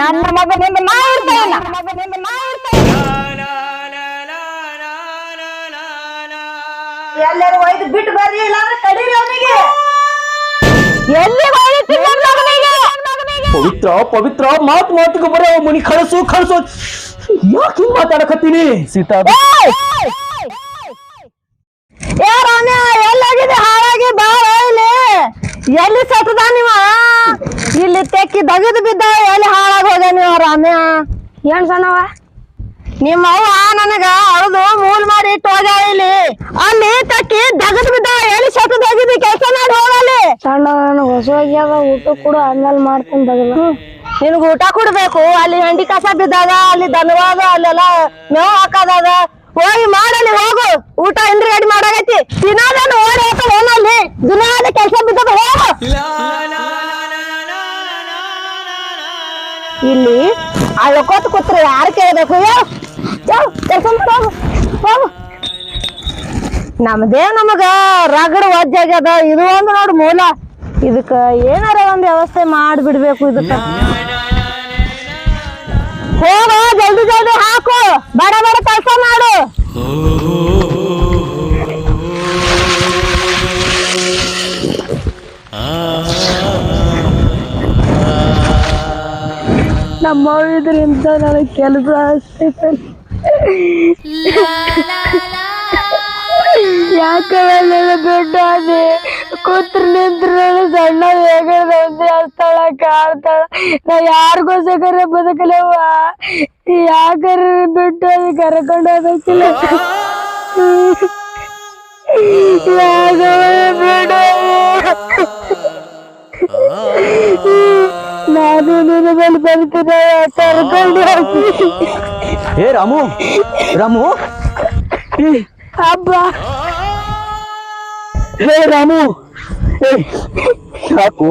ನನ್ನ ಮಗನಿಂದ ನಾ ಇರ್ತೇನೆ. ಎಲ್ಲರೂ ಒಯ್ದು ಬಿಟ್ಟು ಬರ್ರಿ, ಇಲ್ಲಾಂದ್ರೆ ಕಡೀರಿ ಅವನಿಗೆ. ಎಲ್ಲಿ ಒಯ್ಯುತ್ತೀನಿ ನನ್ನ ಮಗನಿಗೆ? ಪವಿತ್ರ ಪವಿತ್ರ ಮಾತಿಗೆ ಬರೋ ಮನಿ ಕಳಿಸು ಕಳಿಸು. ಯಾಕೆ ಹಿಂಗ್ ಮಾತಾಡಕತ್ತೀನಿ ಸೀತಾ? ರಾಮ್ಯ ಎಲ್ಲಾಗಿದೆ? ಹಾಳಾಗಿ ಬಾರ ಇಲ್ಲಿ. ಎಲ್ಲಿ ಸತ್ತದ ನೀವ? ಇಲ್ಲಿ ತೆಕ್ಕಿ ದಗದು ಬಿದ್ದ. ಎಲ್ಲಿ ಹಾಳಾಗಿ ಹೋದ ನೀವ ರಾಮ್ಯ? ಏನ್ ಸಣ್ಣವ? ನಿಮ್ಮ ಅವ್ವ ನನಗ ಅಳದು ಮೂಲ್ ಮಾಡಿ ಇಟ್ಟು ಹೋದ. ಇಲ್ಲಿ ಅಲ್ಲಿ ತೆಕ್ಕಿ ದಗದು ಬಿದ್ದ. ಎಲ್ಲಿ ಸತ್ತದಾಗಿದ್ದು ಕೆಲಸ ಮಾಡಿ ಹೋಗಲ್ಲಿ. ಸಣ್ಣ ನನಗೆ ಹೊಸ ಆಗ್ಯದ, ಊಟ ಕೂಡ ಆಮೇಲೆ ಮಾಡ್ತೀನಿ ದಗದ. ನಿನ್ಗ ಊಟ ಕೊಡ್ಬೇಕು. ಅಲ್ಲಿ ಹಂಡಿ ಕಸ ಬಿದ್ದಾಗ, ಅಲ್ಲಿ ದನವಾದ, ಅಲ್ಲೆಲ್ಲ ಮೇವು ಹಾಕದಾಗ ಹೋಗಿ ಮಾಡಲ್ಲಿ ಹೋಗು. ಊಟ ಹಿಂದ್ಗಡೆ ಮಾಡಾಗೈತಿ. ದಿನಾದನ್ನು ಓಡಿ ಹೋಗ್ತ ಹೋನಲ್ಲಿ. ದಿನಾದ ಕೆಲಸ ಬಿದ್ದದ ಹೋಗು. ಇಲ್ಲಿ ಅಳ್ಕೋತ ಕೂತ್ರೆ ಯಾರು ಕೇಳ್ಬೇಕು? ಕೆಲಸ ಮಾಡೋಗು ಹೋಗು. ನಮ್ದೇ ನಮಗ ರಗಡ ವಜ್ಜೆ ಆಗ್ಯದ. ಇದು ಒಂದು ನೋಡು ಮೂಲ. ಇದಕ್ಕ ಏನಾರ ಒಂದ್ ವ್ಯವಸ್ಥೆ ಮಾಡಿಬಿಡ್ಬೇಕು. ಇದಕ್ಕ ಹೋಗ, ಜಲ್ದಿ ಜಲ್ದಿ ಹಾಕು. ಬಡ ಬಡ ಕೆಲಸ ಮಾಡು. ನಮ್ಮ ಇದರಿಂದ ನನಗೆ ಕೆಲಸ ಆಗ್ತೈತೆ. ಯಾಕಂದ್ರೆ ಬಿಟ್ಟು ಅದೇ ಕೂತ್ರ ನಿಂತ್ರ ಸಣ್ಣ ಹೇಗಂದ್ರೆ ಹಸ್ತಾಳ ಕಾಡ್ತಾಳ. ನಾ ಯಾರಿಗೋಸ್ಕರ ಬದುಕಲವ್ವ. ಯಾಕರ ಬಿಟ್ಟು ಅದು ಕರ್ಕೊಂಡು ಹೋಗಕ್ಕಿಲ್ಲ. ನಾನು ನಿನ್ನ ಮೇಲೆ ಬರ್ತೀನಿ, ಕರ್ಕೊಂಡು ಹೋಗ್ತೀನಿ. ಏ ರಾಮು ರಾಮು ಹಬ್ಬ. ಹೇ ರಾಮು, ಯಾಕು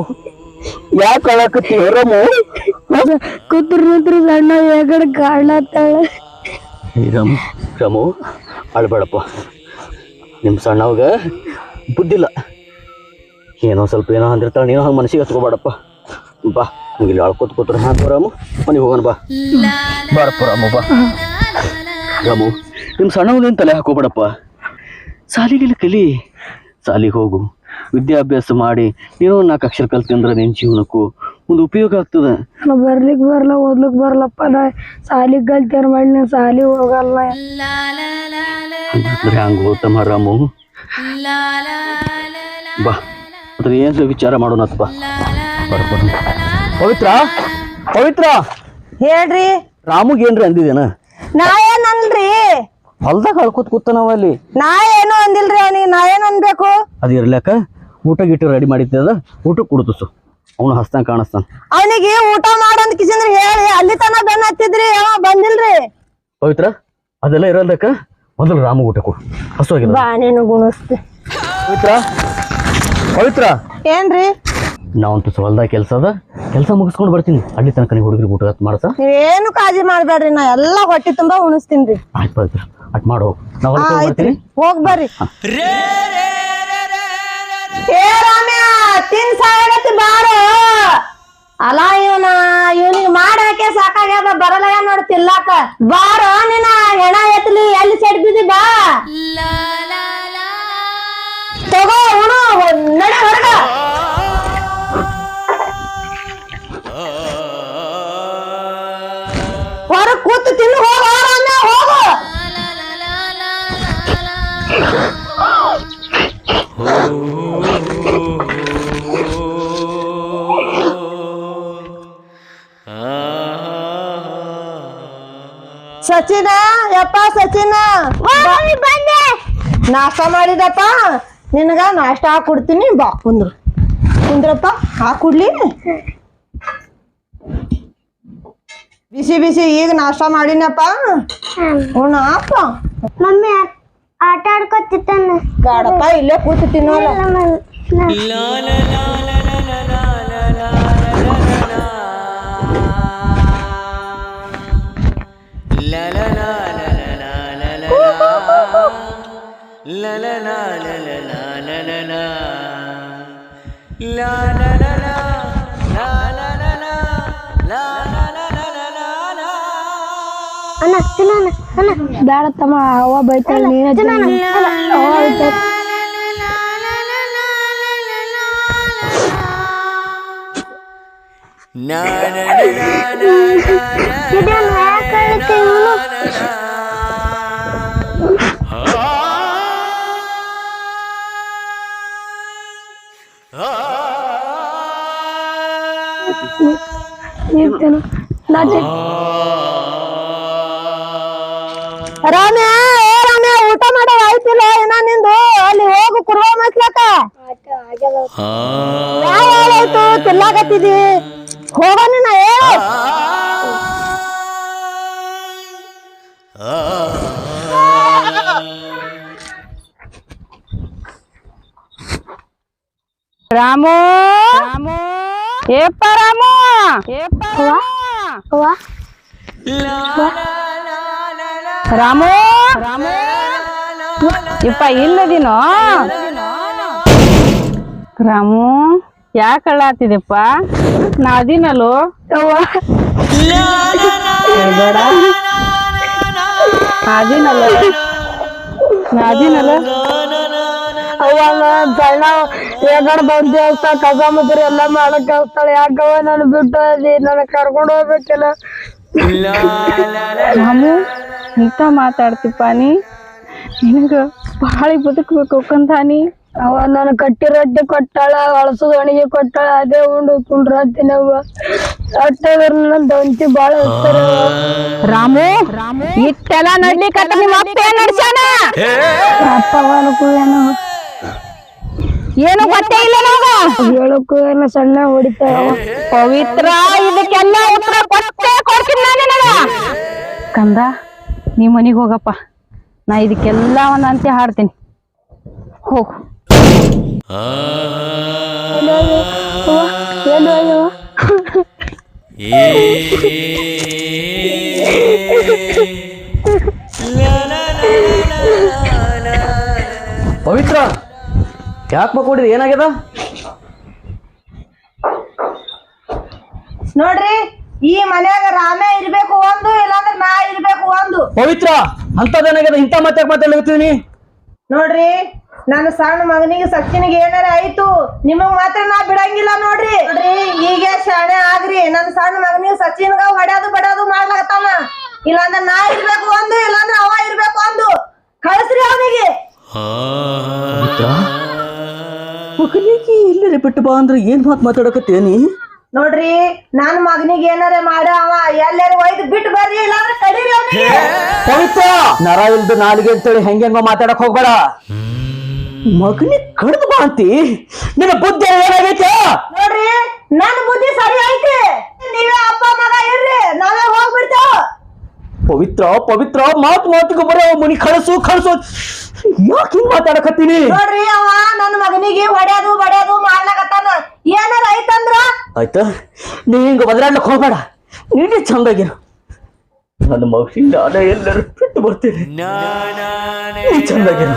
ಯಾಕೆ ಅಳಕತ್ತೀವ ರಾಮು? ಕೂತ್ರ ನಿಂತ್ರ ಸಣ್ಣ ಹೇಗಡೆ ಕಾಡ್ಲತ್ತಾಳ. ರಾಮು ರಾಮು ಅಳ್ಬೇಡಪ್ಪ. ನಿಮ್ಮ ಸಣ್ಣವಾಗ ಬುದ್ಧಿಲ್ಲ. ಏನೋ ಸ್ವಲ್ಪ ಏನೋ ಅಂದಿರ್ತಾಳೆ, ನೀನೋ ಹಂಗೆ ಮನಸ್ಸಿಗೆ ಹಚ್ಕೋಬೇಡಪ್ಪ. ಬಾ ಇಲ್ಲಿ ಅಳ್ಕೋತ ಕೂತ್ರ ಹಾಕೋ ರಾಮು, ಮನೆಗೆ ಹೋಗೋಣ ಬಾ. ಬಾರಪ್ಪ ರಾಮು ಬಾ. ರಾಮು ನಿಮ್ಮ ಸಣ್ಣವನೇನು ತಲೆ ಹಾಕೋಬೇಡಪ್ಪ. ಸಾಲಿಗೆಲ್ಲ ಕಲಿ, ಸಾಲಿಗೆ ಹೋಗು, ವಿದ್ಯಾಭ್ಯಾಸ ಮಾಡಿ ನೀನೋ 4 ಅಕ್ಷರ ಕಲ್ತ್ಕೊಂಡ್ರೆ ನಿನ್ನ ಜೀವನಕ್ಕೂ ಒಂದು ಉಪಯೋಗ ಆಗ್ತದೆ. ಬರ್ಲಿಕ್ಕೆ ಬರಲ್ಲ, ಓದ್ಲಿಕ್ಕೆ ಬರಲ್ಲಪ್ಪ. ನಾ ಸಾಲಿಗೆ ಕಲ್ತೇನೆ ಮಾಡಿ ನಾನು ಸಾಲಿಗೆ ಹೋಗಲ್ಲ. ಹಂಗಂದ್ರೆ ಹಂಗೆ ಹೋಗ್ತಮ್ಮ ರಾಮು. ಬಾ ಅದ್ರ ಏನು ವಿಚಾರ ಮಾಡೋಣತ್ ಬಾ. ಪವಿತ್ರ ಪವಿತ್ರ ಹೇಳ್ರಿ. ರಾಮುಗೆ ಏನ್ರಿ ಅಂದಿದೇನ? ನಾ ಏನ್ ಅನ್ರಿ? ಹೊಲ್ದಾಗ ಕಳ್ಕೊತ್ ಕೂತ ಅಲ್ಲಿ. ನಾ ಏನು ಅಂದಿಲ್ರಿ ಅವನಿಗೆ. ನಾ ಏನ್ ಅನ್ಬೇಕು? ಅದು ಇರ್ಲಾಕ ಊಟ ಗೀಟ ರೆಡಿ ಮಾಡಿದ್ದ, ಊಟ ಕುಡ್ತು. ಅವನು ಹಸ್ತಾನ ಕಾಣಿಸ್ತಾನ. ಅವನಿಗೆ ಊಟ ಮಾಡಂತ ಕಿಸಿಂದ್ರ ಹೇಳಿ ಅಲ್ಲಿ ತನ ಬೆನ್ನ ಹತ್ತಿದ್ರಿ, ಅವ ಬಂದಿಲ್ರಿ. ಪವಿತ್ರ ಅದೆಲ್ಲ ಇರಲ್ದಕ್ಕ ಮೊದಲು ರಾಮು ಊಟ ಕೊಡು, ಹಸುವಾಗಿಲ್ಲ. ಬಾ ನೀನು ಗುಣಸ್ತಿ. ಪವಿತ್ರ ಪವಿತ್ರ ಏನ್ರಿ? ನಾವಂತೂ ಹೊಲ್ದಾಗ ಕೆಲಸ ಮುಗಿಸ್ಕೊಂಡು ಬರ್ತೀನಿ. ಅಲ್ಲಿ ತನಕ ನೀವು ಹುಡುಗರಿಗೆ ಊಟ ಮಾಡ್ಸ. ನೀವೇನು ಕಾಳಜಿ ಮಾಡ್ಬೇಡ್ರಿ, ನಾ ಎಲ್ಲಾ ಹೊಟ್ಟಿ ತುಂಬಾ ಉಣಿಸ್ತೀನ್ರಿ. ಆಯ್ತು ಪವಿತ್ರ, ಅಟ್ ಮಾಡೋ. ನಾವು ಬರ್ತೀನಿ, ಹೋಗ್ ಬರ್ರಿ. ಏ ರಾಮ್ಯ, ತಿನ್ ಸಾಗತಿ ಬಾರೋ. ಅಲ್ಲ ಇವನಿಗೆ ಮಾಡಾಕೆ ಸಾಕಾಗ್ಯದ, ಬರಲ್ಲ ನೋಡಿ ತಿಲ್ಲಾಕ. ಬಾರೋ ನೀನ ಹೆಣ ಎತ್ತಲಿ, ಎಲ್ಲಿ ಸೆಡ್ಬಿದಿ ಬಾ. ತಗೋ ಉಣು, ನಡಿ ಹೊರಗ. ಹೊರಗ್ ಕೂತು ತಿನ್ನು ಹೋಗ. ರಾಮ್ಯ ಹೋಗು. ಸಚಿನ, ಯಪ್ಪ ಸಚಿನ, ಬಂದೆ. ನಾಷ್ಟ ಮಾಡಿದಪ್ಪ, ನಿನಗ ನಾಷ್ಟ ಹಾಕೊಡ್ತೀನಿ. ಬಾ ಕುಂದ್ರಪ್ಪ, ಹಾಕೊಡ್ಲಿ. ಬಿಸಿ ಬಿಸಿ ಈಗ ನಾಷ್ಟ ಮಾಡಿನಪ್ಪ. ಅಪ್ಪ ಮಮ್ಮಿ ಆಟ ಆಡ್ಕೊತಿತ್ತಾನ. ಗಾಡಪ್ಪ, ಇಲ್ಲೇ ಕೂತು ತಿನ್ನೋಲ್ಲ. ಅಣ್ಣ ತಿನ್ನ ಅಣ್ಣ ಬೇಡ ತಮ್ಮ ಅವ್ವ ಬೈತಾಳ ನೀನೇ ತಿನ್ನು. ಅವ್ವ ಬೈತಾಳ. ನೀನ್ ತಿನ್ನು. ನಾ ರಾಮ್ಯ ಊಟ ಮಾಡೋ ಆಯ್ತಿಲ್ಲ ಏನ ನಿಂದು ಅಲ್ಲಿ ಹೋಗು ಕುರ್ಬಾ ಮಸ್ಲಕ ಯಾವಾಯ್ತು ತಿನ್ನಾಕತ್ತಿದಿ ಹೋಗೋಣ ರಾಮು ಏಪ್ಪ ರಾಮು ರಾಮು ಇಪ್ಪ ಇಲ್ಲದಿನೋ ರಾಮು ಯಾಕೆ ಕಳ್ಳಾತಿದೆಪ್ಪ ನಾ ಅದಿನಲ್ಲೋ ಬೇಡ ಅದಿನಲ್ಲ ನಾ ಅದಿನಲ್ಲ ಅವಾಗ ಸಣ್ಣ ಯಾಕಡೆ ಬಂದ ದೇವಸ್ಥಾನ ಕಸ ಮುದ್ರಿ ಎಲ್ಲ ಮಾಡಕ್ ಕೇಳ್ತಾಳೆ. ಯಾಕವ ನಾನು ಬಿಟ್ಟು ಹೋದಿ ನನಗ್ ಕರ್ಕೊಂಡು ಹೋಗ್ಬೇಕಿಲ್ಲ. ರಾಮು ಇಂತ ಮಾತಾಡ್ತಿಪ್ಪ ನಿನಗ ಬಾಳಿ ಬದುಕ್ಬೇಕು ಕಂತಾನಿ. ಅವ ನಾನು ಕಟ್ಟಿ ರೊಟ್ಟಿ ಕೊಟ್ಟಾಳ, ಅಳಸದ ಒಣಗಿ ಕೊಟ್ಟಾಳ, ಅದೇ ಉಂಡು ಕುಂಡ್ರತ್ತೀನಿ. ಅವ್ವ ಅಟ್ಟದ್ರ ನನ್ನ ದಂತಿ ಬಾಳ ಇರ್ತಾರೆ. ರಾಮು ಇಟ್ಟೆಲ್ಲ ನಡ್ಲಿಕ್ಕತ್ತ ನಿಮ್ಮ ಅಪ್ಪ ಏನ್ ನಡ್ಸ್ಯಾನ? ಅಪ್ಪ ಅವನಕ್ಕೂ ಏನೋ ಏನು ಗೊತ್ತೇ ಇಲ್ಲ ನಮಗ. ಹೇಳಕ್ಕೂ ಏನೋ ಸಣ್ಣ ಹೊಡಿತಾವ. ಪವಿತ್ರ ಇದಕ್ಕೆಲ್ಲ ಉತ್ತರ ಕೊಟ್ಟೇ ಕೊಡ್ತೀನಿ ನಾನು ನಿನಗ. ಕಂದ ನೀ ಮನಿಗ್ ಹೋಗಪ್ಪ, ನಾ ಇದಕ್ಕೆಲ್ಲ ಒಂದ್ ಅಂತ್ಯ ಹಾಡ್ತೀನಿ. ಹೋಗು. ಏನು ಪವಿತ್ರ ಯಾಕೆ ಮಕ್ಕೊಂಡಿದ್ ಏನಾಗ್ಯದ? ನೋಡ್ರಿ ಈ ಮನ್ಯಾಗ ರಾಮೇ ಇರ್ಬೇಕು ಒಂದು, ಇಲ್ಲಾಂದ್ರೆ ನಾ ಇರ್ಬೇಕು ಒಂದು. ಪವಿತ್ರ ಅಂತದೇನಾಗ್ಯದ? ಇಂಥ ಮತ್ತೆ ಮಾತಾಡ್ಲಿರ್ತೀನಿ. ನೋಡ್ರಿ ನನ್ನ ಸಣ್ಣ ಮಗನಿಗೆ ಸಚ್ಚಿನಿಗೆ ಏನಾರ ಆಯ್ತು ನಿಮಗ್ ಮಾತ್ರ ನಾ ಬಿಡಂಗಿಲ್ಲ. ನೋಡ್ರಿ ಈಗ ಶಾಣೆ ಆಗ್ರಿ. ನನ್ನ ಸಣ್ಣ ಮಗನಿಗೆ ಸಚಿನ್ಗ ಹೊಡ್ಯಾದು ಬಡ್ಯಾದು ಮಾಡ್ಲಾಕತ್ತಾನ. ಇಲ್ಲಾಂದ್ರೆ ನಾ ಇರ್ಬೇಕು ಒಂದು, ಇಲ್ಲಾಂದ್ರೆ ಅವ ಇರ್ಬೇಕು ಒಂದು. ಕಳಿಸ್ರಿ ಅವನಿಗೆ. ಮಗನಿಗೆ ಇಲ್ಲೇ ಬಿಟ್ಟು ಬಾ ಅಂದ್ರೆ ಏನ್ ಮಾತಾಡಕತ್ತೇನಿ? ನೋಡ್ರಿ ನನ್ನ ಮಗನಿಗೆ ಏನಾರ ಮಾಡ ಅವ ಎಲ್ಲಾರು ಒಯ್ದು ಬಿಟ್ಟು ಬರ್ರಿ, ಇಲ್ಲಾಂದ್ರೆ ಕಡೀರಿ ಅವನಿಗೆ. ಪವಿತ್ರ ನರ ಇಲ್ದು ನಾಲಿಗೆ ಅಂತೇಳಿ ಹೆಂಗ ಮಾತಾಡಕ್ ಹೋಗ್ಬೇಡ. ಮಗನಿಗೆ ಕಡ್ದು ಬಾ ಅಂತಿ? ನಿನ್ನ ಬುದ್ಧಿ ಏನಾಗೈತೆ? ನೋಡ್ರಿ ನನ್ನ ಬುದ್ಧಿ ಸರಿ ಐತಿ. ನೀವೇ ಅಪ್ಪ ಮಗ ಇರ್ರಿ, ನಾವೇ ಹೋಗ್ಬಿಡ್ತೇವ. ಪವಿತ್ರ ಪವಿತ್ರ ಮಾತಿಗೆ ಬರೋ ಮನಿ ಕಳಿಸು ಯಾಕೆ ಹಿಂಗ್ ಮಾತಾಡಕತ್ತೀನಿ? ನೋಡ್ರಿ ಅವ ನನ್ನ ಮಗನಿಗೆ ಹೊಡ್ಯಾದು ಬಡ್ಯಾದು ಮಾಡ್ಲಾಕತ್ತಾನ. ಏನಾರ ಐತಂದ್ರ ಆಯ್ತಾ, ನೀ ಹಿಂಗ ಬದಲಾಡ್ಲಕ್ ಹೋಗ್ಬೇಡ. ನೀನೇ ಚಂದಾಗಿರು. ನನ್ನ ಮಗನಿಗೆ ನಾನೇ ಎಲ್ಲರೂ ಬಿಟ್ಟು ಬರ್ತೀನಿ. ನೀ ಚಂದಾಗಿರು.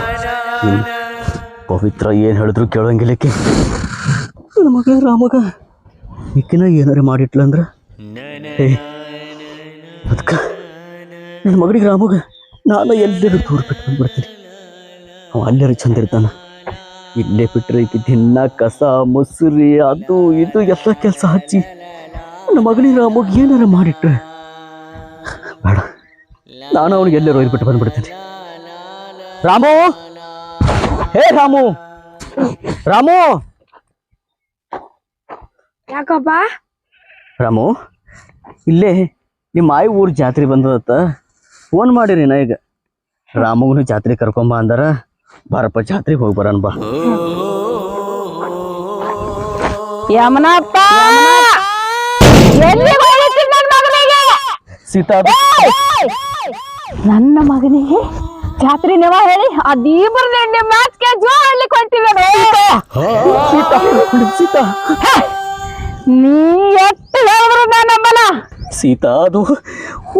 ಪವಿತ್ರ ಏನ್ ಹೇಳಿದ್ರು ಕೇಳಂಗಿಲ್ಲಕ್ಕೆ. ನನ್ನ ಮಗ ರಾಮಗ ಈಕಿನ ಏನಾರ ಮಾಡಿಟ್ಲಂದ್ರ ಅದಕ್ಕ ನನ್ನ ಮಗನಿಗೆ ರಾಮಗ ನಾನು ಎಲ್ಲರೂ ದೂರ ಬಿಟ್ಟು ಬಂದ್ಬಿಡ್ತೀನಿ. ಅವ ಅಲ್ಲಾರ ಚಂದ ಇರ್ತಾನ. ಇಲ್ಲೇ ಬಿಟ್ರೆ ಈಕಿ ದಿನ ಕಸ ಮುಸುರಿ ಅದು ಇದು ಎಲ್ಲ ಕೆಲಸ ಹಚ್ಚಿ ನನ್ನ ಮಗನಿಗೆ ರಾಮಗ ಏನಾರ ಮಾಡಿಟ್ರೆ ಬೇಡ, ನಾನು ಅವನಿಗೆ ಎಲ್ಲರೂ ಒಯ್ದ್ಬಿಟ್ಟು ಬಂದ್ಬಿಡ್ತೀನಿ. ರಾಮು, ಹೇ ರಾಮು, ರಾಮು, ಯಾಕಪ್ಪ? ರಾಮು ಇಲ್ಲೇ ನಿಮ್ಮ ಆಯಿ ಊರ್ ಜಾತ್ರೆ ಬಂದದತ್ತ. ಫೋನ್ ಮಾಡಿರಿ ನಾ ಈಗ. ರಾಮಗನು ಜಾತ್ರೆ ಕರ್ಕೊಂಬ ಅಂದಾರ. ಬಾರಪ್ಪ ಜಾತ್ರೆಗೆ ಹೋಗಿ ಬರೋಣ ಬಾ. ಯಮನಪ್ಪ ಸೀತಾ ನನ್ನ ಮಗನಿಗೆ ಜಾತ್ರೆ ನೀವ ಹೇಳಿ ಅದೀಬರ್ ಮ್ಯಾಚ್ಗೆ ಜೋಡ್ಲಿಕ್ಕೆ ಹೊಂಟಿವೆ. ಸೀತಾ ನೀ ಎಷ್ಟು ಹೇಳಿದ್ರು ನಾನು ನಂಬಲ್ಲ. ಸೀತಾ ಅದು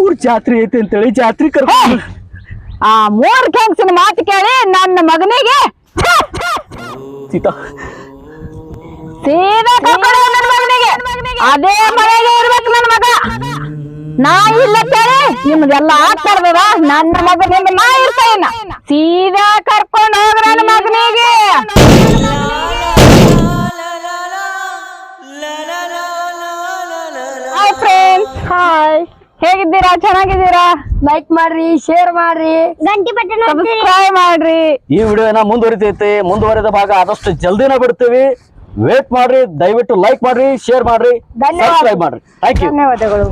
ಊರ್ ಜಾತ್ರೆ ಐತೆ ಅಂತೇಳಿ ಜಾತ್ರೆ ಕರ್ಕೊಂಡು ಆ ಮೂರ್ ಕೆಂಗ್ಸಿನ ಮಾತು ಕೇಳಿ ನನ್ನ ಮಗನಿಗೆ ಸೀತಾ ಸೀದಾ ಕರ್ಕೊಂಡು ನನ್ನ ಮಗನಿಗೆ ಅದೇ ಮನೆಗೆ ಇರ್ಬೇಕು ನನ್ನ ಮಗ. ನಾ ಇಲ್ಲ ಕೇಳಿ ನಿಮ್ದೆಲ್ಲ ಆಗ್ತಾರ್ದದ ನನ್ನ ಮಗನಿಂದ ನಾ ಇರ್ತೇನ ಸೀದಾ ಕರ್ಕೊಂಡು ಹೋಗ ನನ್ನ ಮಗನಿಗೆ. ಹಾಯ್ ಫ್ರೆಂಡ್ಸ್, ಹಾಯ್, ಹೇಗಿದ್ದೀರಾ? ಚೆನ್ನಾಗಿದ್ದೀರಾ? ಲೈಕ್ ಮಾಡ್ರಿ, ಶೇರ್ ಮಾಡ್ರಿ, ಗಂಟಿ ಬಟನ್ ಸಬ್ಸ್ಕ್ರೈಬ್ ಮಾಡ್ರಿ. ಈ ವಿಡಿಯೋನ ಮುಂದುವರಿತೈತಿ. ಮುಂದುವರೆದ ಭಾಗ ಆದಷ್ಟು ಜಲ್ದಿನ ಬಿಡ್ತೀವಿ. ವೇಟ್ ಮಾಡ್ರಿ, ದಯವಿಟ್ಟು ಲೈಕ್ ಮಾಡ್ರಿ, ಶೇರ್ ಮಾಡ್ರಿ, ಸಬ್ಸ್ಕ್ರೈಬ್ ಮಾಡ್ರಿ. Thank you. ಧನ್ಯವಾದಗಳು.